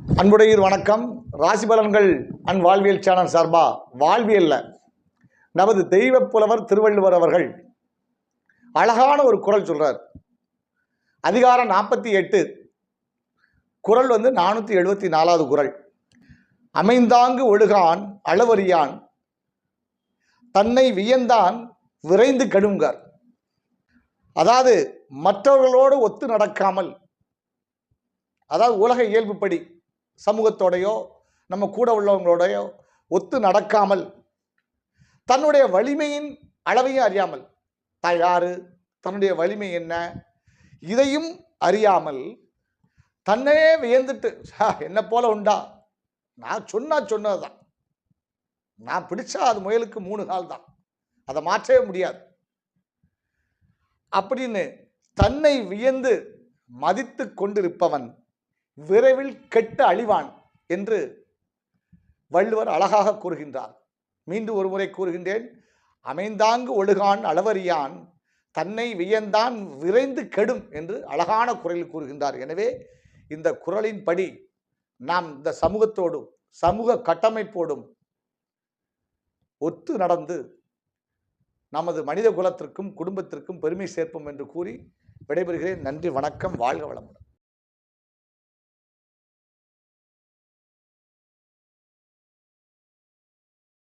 அன்புடையீர் வணக்கம். ராசி பலன்கள் அண்ட் வாழ்வியல் சேனல் சார்பா வாழ்வியல்ல நமது தெய்வ புலவர் திருவள்ளுவர் அவர்கள் அழகான ஒரு குறள் சொல்றார். அதிகாரம் 48, குறள் 474வது குறள். அமைந்தாங்கு ஒழுகான் அளவறியான் தன்னை வியந்தான் விரைந்து கெடுங்கார். அதாவது மற்றவர்களோடு ஒத்து நடக்காமல், அதாவது உலக இயல்புப்படி சமூகத்தோடையோ நம்ம கூட உள்ளவங்களோடையோ ஒத்து நடக்காமல், தன்னுடைய வலிமையின் அளவையும் அறியாமல், தான் யாரு, தன்னுடைய வலிமை என்ன, இதையும் அறியாமல் தன்னையே வியந்துட்டு, என்ன போல உண்டா, நான் சொன்னதுதான், நான் பிடிச்சா அது முயலுக்கு 3 கால் தான், அதை மாற்றவே முடியாது அப்படின்னு தன்னை வியந்து மதித்து கொண்டிருப்பவன் விரைவில் கெட்டு அழிவான் என்று வள்ளுவர் அழகாக கூறுகின்றார். மீண்டும் ஒரு முறை கூறுகின்றேன். அமைந்தாங்கு ஒழுகான் அளவறியான் தன்னை வியந்தான் விரைந்து கெடும் என்று அழகான குரலில் கூறுகின்றார். எனவே இந்த குறளின்படி நாம் இந்த சமூகத்தோடும் சமூக கட்டமைப்போடும் ஒத்து நடந்து நமது மனித குலத்திற்கும் குடும்பத்திற்கும் பெருமை சேர்ப்போம் என்று கூறி விடைபெறுகிறேன். நன்றி, வணக்கம், வாழ்க வளமுடன்.